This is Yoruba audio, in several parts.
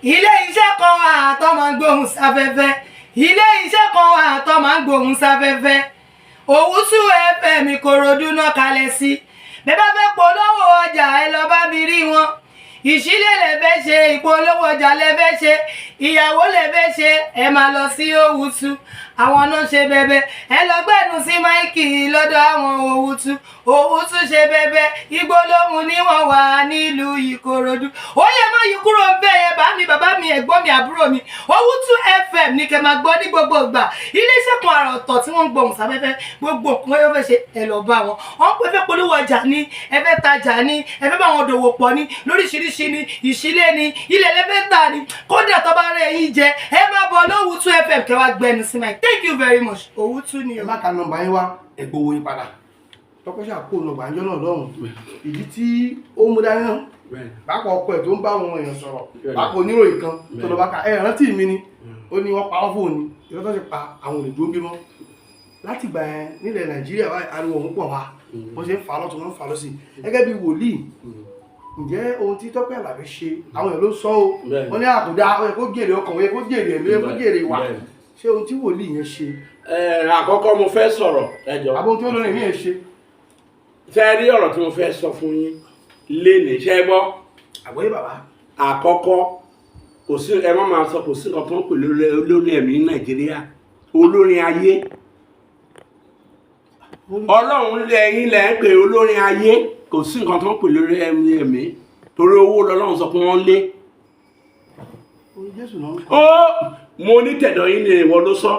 ilé iṣẹ́ kan wà tó máa ń gbóhùn sáfẹ́fẹ́ ilé iṣẹ́ kan wà tó máa ń gbóhùn sáfẹ́fẹ́ Owutu FM Ìkòròdú náà kalẹ̀ sí bẹ́ẹ̀ bá fẹ́ polówó ọjà ẹ lọ bá mi rí wọn ìṣílẹ̀ lẹ fẹ́ ṣe ìpolówó ọjà lẹ fẹ́ ṣe ìyàwó lẹ fẹ́ ṣe ẹ máa lọ sí Owutu àwọn náà ṣe bẹ̀bẹ̀ ẹ lọ gbẹ́nu sí máìkì lọ́dọ̀ àwọn Owutu ṣe bẹ̀bẹ̀ ìgbólóhùn ni wọ́n wà nílùú Ìkòròdú ó yẹ má yí kúrò bẹ́ẹ̀ yẹn bá mi bàbá mi ẹ̀gbọ́n mi àbúrò mi Owutu FM ní kẹ́ máa gbọ́ ní gbogbo ìgbà iléeṣẹ́ kan àrà ọ̀tọ̀ tí wọ́n ń gbóhùn sáfẹ́fẹ́ gbogbo nǹkan yóò fẹ́ ṣe ẹ lọ bá wọn wọ́n pẹ́ fẹ́ polówó ọjà ní ẹ fẹ́ tajà ní ẹ fẹ́ bá wọn dòwò pọ̀ ní lóríṣiríṣi ní ìṣílẹ̀ ní ilẹ̀ lẹ́fẹ́ tà ní kódà tó bá rẹ̀ yín jẹ ẹ máa bọ̀ Owutu FM kẹ́ wá gbẹnu sí máa thank you very much Owutu ni o. ẹ má ka nọ́mbà yín wá ẹgbowó yín padà tọkọṣà kó nọ́mbà yín náà lọ́rùn ìdí tí ó mú dání náà bákan ọkọ ẹ̀ tó ń bá àwọn èèyàn sọ̀rọ̀ bákan oníròyìn kan tó lọ bá ka ẹ rántí mi ni ó ní wọ́n pa ọ́ fóònù ìrọ́ tó ti pa àwọn olè tó ń bímọ láti gbà ẹ nílẹ̀ Nàìjíríà ariwo òun pọ̀ wá bó ṣe ń fa lọ́tún wọ́n ń fa lọ́sì gẹ́gẹ́ bí wòlíì ǹjẹ́ ohun tí Tope Alabi ṣe àwọn èèyàn ló sọ ó wọ́n ní àkùdá ó yẹ kó jèrè ọkàn ó yẹ kó jèrè ẹ̀mí ó yẹ kó jèrè ìwà ṣé ohun tí wòlíì yẹn ṣe. àkọ́kọ́ mo fẹ́ sọ̀rọ̀ ẹjọ́ àbóhun tí olórin yẹn ṣe. fẹ́ rí ọ̀rọ̀ tí mo fẹ́ sọ fún yín lénìí ṣẹ́ gbọ́. àgbọ̀yé bàbá. àkọ́kọ́ kò sí ẹ má máa sọ kò sí nǹkan tó ń pè lórí ẹ̀mí ní Nàìjíríà olórin ayé Ọlọ́run lẹ́yìn lẹ́ ń pè olórin ayé kò sí nǹkan tó ń pè lórí ẹ̀mí torí owó lọ́lọ́run sọ pé wọ́n lé. ó mo ní tẹ̀dọ̀ yín ni ìwọ ló sọ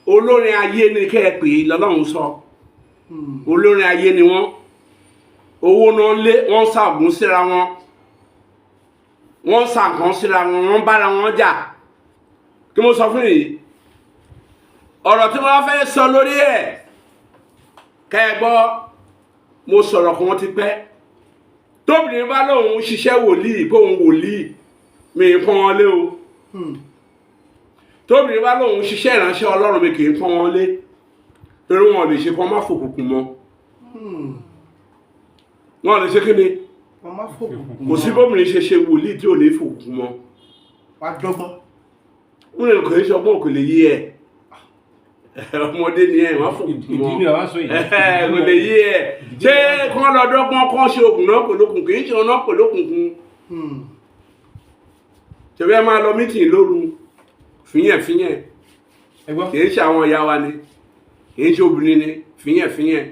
olórin ayé ni kẹ́ ẹ pè lọ́lọ́run sọ olórin ayé ni wọ́n owó náà lé wọ́n ṣàgùn síra wọn wọ́n ṣàgùn síra wọn wọ́n bára wọn jà kí mo sọ fún yìí ọ̀rọ̀ tí wọ́n fẹ́ sọ lórí ẹ̀ kẹ́ ẹ gbọ́ mo sọ̀rọ̀ kan wọ́n ti pẹ́ tóbìnrin bá lóun ṣiṣẹ́ wòlíì bóun wòlíì mi ń pọ́n wọn lé o tóbìnrin bá lóun ṣiṣẹ́ ìránṣẹ́ Ọlọ́run mi kì í pọ́n wọn lé torí wọn lè ṣe kó má fòkùnkùn mọ́ wọn lè ṣe kí ni kò sí bóbìnrin ṣe ṣe wòlíì tí ò ní fòkùnkùn mọ́ wá dọ́gbọ́n wọn lè kò ní sọgbọ́n òkè lè yí ẹ ọmọdé ni ẹ wọn fòkùnkùn mọ́ kò lè yí ẹ ṣé kán lọ dọ́gbọ́n kán ṣe òkùn náà pẹ̀lókùn kì í ṣe ọ̀nà pẹ̀lókùnkùn ṣebí ẹ máa lọ mítìn lóru fìyẹn kì í ṣe àwọn ìyá wa ni kì í ṣe obìnrin ni fìyẹn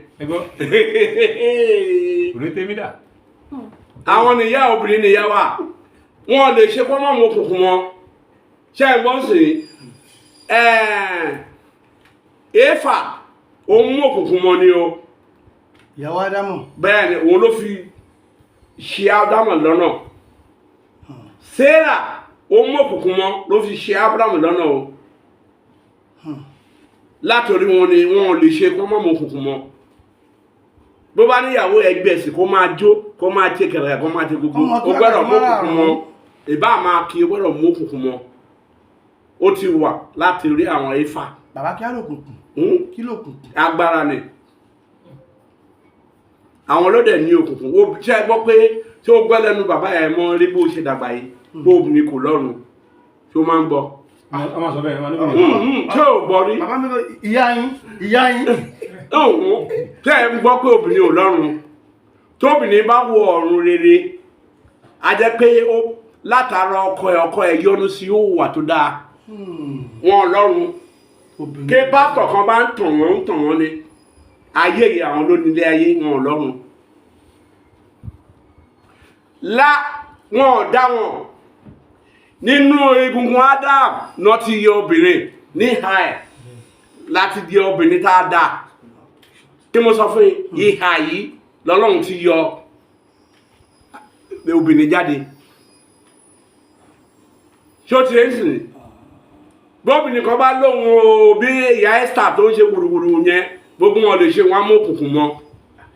àwọn nìyá obìnrin nìyá wa wọn lè ṣe kọ́ mọ́ mọ́ òkùnkùn mọ́ ṣe é gbọ́n sí éfà òun mú òkùnkùn mọ́ ni o ìyàwó Ádámù bẹ́ẹ̀ ni òun ló fi ṣe Ádámù lọ́nà Sárà òun mú òkùnkùn mọ́ ló fi ṣe Ábúráhámù lọ́nà o látòrí wọn ni wọn lè ṣe kọ́ mọ́ mọ́ òkùnkùn mọ́ bó bá níyàwó ẹgbẹ́ ẹ̀sìn kó máa jó kó máa tẹ kẹrẹ kó máa tẹ gbogbo ó gbọ́dọ̀ mú òkùnkùn mọ́ ìbá máa kí ó gbọ́dọ̀ mú òkùnkùn mọ́ ó ti wà láti rí àwọn ifá. bàbá kí á lòkùnkùn kí lòkùnkùn. agbára ni àwọn ọlọ́dẹ ní òkùnkùn ó ṣe gbọ́ pé tí ó gbọ́ lẹ́nu bàbá ẹ̀ mọ́ rí bó ṣe dàgbà yìí bó obìnrin kò lọ́rùn tí ó máa ń gbọ́. ọmọ sọ bẹ́ẹ̀ ni tí ó gbọ́ rí. bàbá mi lọ ìyá yín tẹ́ ẹ ń gbọ́ pé obìnrin ò lọ́rùn tóbìnrin bá wo ọ̀run rere a jẹ́ pé ó látara ọkọ ẹ̀ yọ́nú sí ó wà tó dáa wọn lọ́rùn ké pásítọ̀ kan bá ń tàn wọ́n ni ayé yìí àwọn ló nílé ayé wọn lọ́rùn wọn ò dá wọn nínú egungun Adam náà ti yọ obìnrin ní ìhà ẹ̀ láti di obìnrin tá a dá kí mo sọ fún ìhà yìí lọ́lọ́run ti yọ obìnrin jáde ṣó ti ń sìn bóbìnrin kan bá lóhun o bí ìyá Esther tó ń ṣe wùrùwùrù yẹn gbogbo wọn lè ṣe wọn mú òkùnkùn mọ́.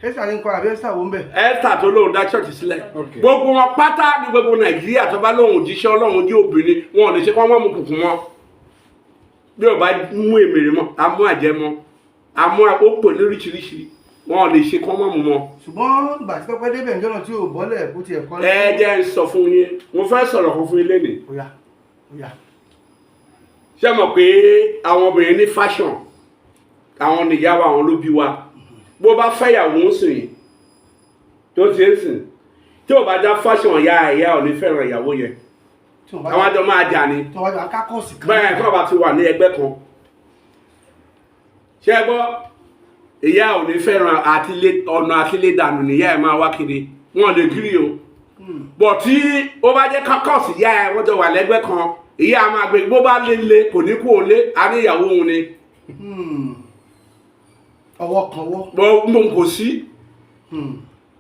Esther ní kọ́ àbí Esther wo ń bẹ̀. Esther tó lóhun dá ṣọ́ọ̀ṣì sílẹ̀ gbogbo wọn pátá ní gbogbo Nàìjíríà tó bá lóhun òjíṣẹ́ Ọlọ́run jí obìnrin wọn lè ṣe kọ́ mọ́ mú òkùnkùn mọ́ bí ò bá mú èmèrè mọ́ amú àjẹ́ mọ́ amú àpòpò lóríṣiríṣi wọn lè ṣe kán mọ́ mú wọn. ṣùgbọ́n ìgbà tí Tọ́pẹ́ débẹ̀ ń jọ́nà tí ò bọ́lẹ̀ bó ti ẹ̀kọ́ ẹ jẹ́ ń sọ fún yín mo fẹ́ sọ̀rọ̀ kan fún yín lénìí. Ó yá. ṣé mọ̀ pé àwọn obìnrin ní fashion àwọn nìyàwó àwọn ló bí wa bó bá fẹ́yàwó ń sìn tó ti ń sìn tí ò bá dá fashion ìyá ò ní fẹ́ràn ìyàwó yẹn àwọn àjọ máa jà ní bẹ́ẹ̀ tí wọ́n bá ti wà ní ẹgbẹ́ kan ṣé ẹ gbọ́ ìyá ò ní fẹ́ràn ọ̀nà àtìlé dànù níyà ẹ̀ máa wá kiri wọn lè kiri o bọ̀ tí ó bá jẹ́ kákọ́ọ̀sì ìyá ẹ̀ wọ́n jọ wà lẹ́gbẹ́ kan ìyá máa gbé bó bá lé kò ní kú òlé a ní ìyàwó òun ni. ọwọ́ kan wọ́. mo kò sí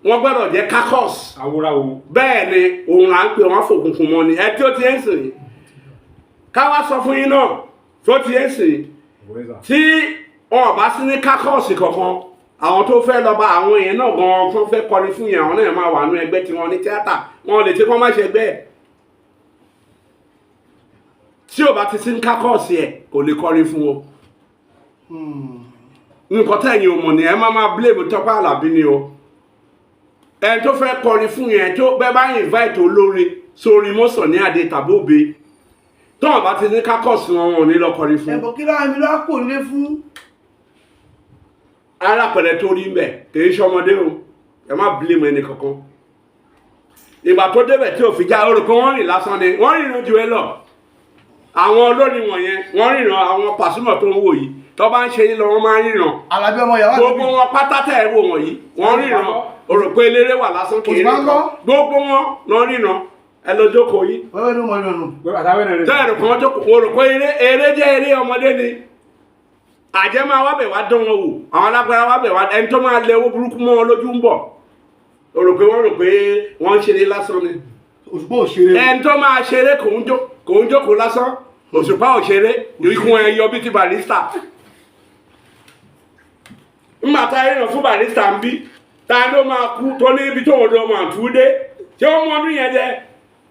wọ́n gbọ́dọ̀ jẹ́ kákọ́ọ̀sì. àwòrán bẹ́ẹ̀ ni òun là ń pè wọ́n fòkùnkùn mọ́ ni ẹ tí ó ti ń sìn káwá sọ fún yín náà tó ti ń sìn tí wọn bá sí ní kákọ́ọ̀sì kankan àwọn tó fẹ́ lọ bá àwọn èèyàn náà gan-an tó fẹ́ kọrin fún yẹn àwọn náà máa wà nú ẹgbẹ́ tí wọ́n ní tíátà wọn lè tí wọ́n má ṣe ẹgbẹ́ tí ò bá ti sí ní kákọ́ọ̀sì ẹ̀ kò lè kọrin fún wọn. nǹkan tẹ̀yìn ò mọ̀ ní ẹ máa blame Tope Alabi ni o ẹni tó fẹ́ kọrin fún yẹn tó bẹ́ẹ̀ bá invite olórin sórí mọ́sàn ní adé tàbí òbe tó wọn bá ti ní kákọ́ọ̀sì wọn ò ní lọ kọrin fún. ẹ̀bùn kí láàmì lọ́wọ́ kò lé fún. alápẹ̀rẹ̀ tó rí mbẹ̀ kì í ṣọmọdé o ẹ má blame ẹni kankan ìgbà tó débẹ̀ tí ò fi já orúkọ wọn rìn lásán ni wọ́n rìnrìn ju ẹ lọ àwọn olórin wọ̀nyẹn wọ́n rìnrìn àwọn Pasuma tó ń wò yìí tó bá ń ṣe yín lọ wọ́n máa ń rìnrìn Alabi ọmọ yàrá gbogbo wọn pátá tẹ̀ ẹ́ wò wọ̀nyí wọ́n rìnrìn òròpé eléré wà lásán kì í rìn gbogbo wọn lọ rìnrìn ẹ lọ jókòó yìí tẹ́ẹ̀rù kan jókòó òròpé eré jẹ́ eré ọmọdé ni àjẹ́ máa wábẹ̀ wá dán wọn wò àwọn alágbára wábẹ̀ wá ẹni tó máa lẹ owó burúkú mọ́ wọn lójú ń bọ̀ òròpé wọ́n rò pé wọ́n ń ṣeré lásán ni ẹni tó máa ṣeré kò ń jókòó lásán òṣùpá òṣèré ikùn ẹ yọ bí ti Barrister nígbà tá a ríran fún Barrister ń bí ta ló máa kú tó ní ibi tó wọn lọ máa tú dé tí ó mọ ọdún yẹn jẹ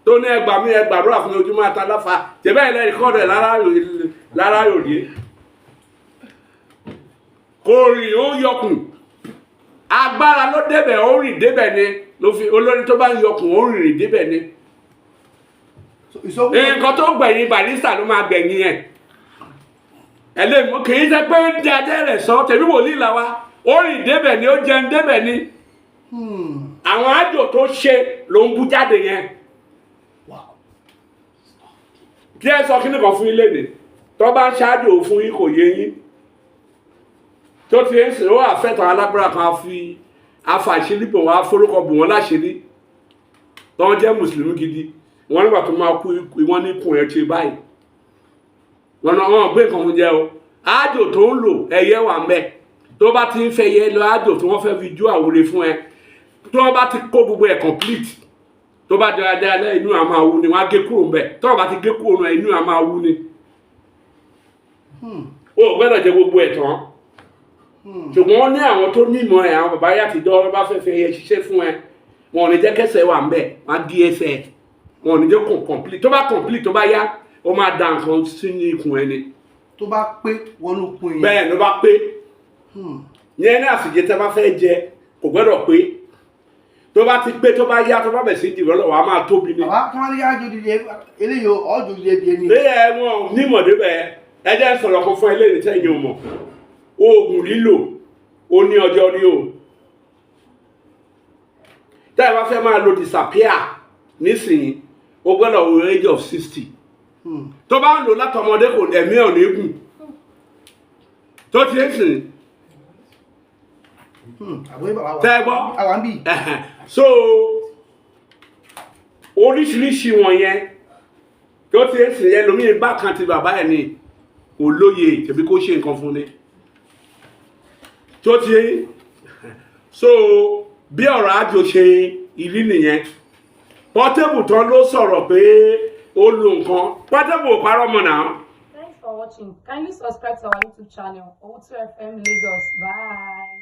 tó ní ẹgbàdúrà fún ojúmọ́ àtàláfà tẹ̀bẹ́ ẹ̀ lẹ́rìí kọ́ rẹ̀ lára yòòyé kò rìn ó yọkùn agbára ló débẹ̀ ó rìn débẹ̀ ni ló fi olórin tó bá yọkùn ó rìn débẹ̀ ni nǹkan tó gbẹ̀yìn Barrister ló máa gbẹ̀yìn ẹ̀ ẹlẹ́mú kì í ṣe pé ń jẹ adé rẹ̀ sọ tẹ̀bí wòlíì là wa ó rìn débẹ̀ ni ó jẹun débẹ̀ ni àwọn àjò tó ṣe ló ń bú jáde yẹn kí ẹ sọ kí nìkan fún yín léde tó bá ń ṣáájò fún yín kò yé yín tó ti ń sìn ó àfẹ́tàn alágbára kan fi àfàṣírí bò wọ́n forúkọ bò wọ́n láṣìírí tó ń jẹ́ mùsùlùmí gidi wọ́n nígbà tó máa kú wọ́n ní kùn ẹ̀ ṣe báyìí wọ́n gbé nǹkan fún jẹ́ o àjò tó ń lò ẹyẹ wà ń bẹ̀ tó bá ti ń fẹ́ yẹ lọ àjò tí wọ́n fẹ́ fi jó àwòrán fún ẹ tó wọ́n bá ti kó gbogbo ẹ̀ complete tó bá dáadáa lẹ́ inú àmà wú ni wọ́n á gé kúrò ń bẹ̀ tó wọ́n bá ti gé kúrò náà inú àmà wú ni o gbọ́dọ̀ jẹ gbogbo ẹ̀ tán ṣùgbọ́n wọ́n ní àwọn tó nímọ̀ ẹ̀ àwọn bàbá yàtìdọ́ bá fẹ́ fẹ́ yẹ ṣiṣẹ́ fún ẹ wọn ò ní jẹ́ kẹsẹ̀ wà ń bẹ̀ wọ́n á gé ẹsẹ̀ wọn ò ní jẹ́ complete tó bá complete tó bá yá ó máa da nǹkan sínú ikùn ẹni tó bá pé wọnú kun yẹn bẹ́ẹ̀ ló bá pé yẹn ní àsìjẹ tẹ́ bá fẹ́ jẹ kò gbọ́dọ̀ pé tó bá ti pé tó bá yá tó bá bẹ̀ sí ìdìbò lọ́wọ́ a máa tóbi ni. àwa kí wọ́n ní yájú di eléyìí ọjọ́ di ebi ẹni. ẹ wọn nímọ̀ débẹ̀ ẹ jẹ́ sọ̀rọ̀ kan fún eléyìí tẹ́yìn o mọ̀ oògùn lílò ó ní ọjọ́ rí o tẹ́ ẹ bá fẹ́ máa lo disappear nísìnyí o gbọ́dọ̀ wo age of 60 tó bá ń lò látọmọdé kò ẹ̀mí ọ̀ ní gùn tó ti ń sìn tẹ́gbọ́ so oríṣiríṣi wọ̀nyẹn tó ti ń sìn yẹn lómi bá kan ti bàbá ẹ̀ ní kò lóye tẹ̀bí kó ṣe nǹkan fún ni tó ti so bí ọ̀rọ̀ àjò ṣe ìrí nìyẹn Portable tán ló sọ̀rọ̀ pé ó lo nǹkan Portable ò parọ́ mọ́ náà. Thanks for watching. Kindly subscribe to our YouTube channel, Oro Tope FM Lagos. Bye.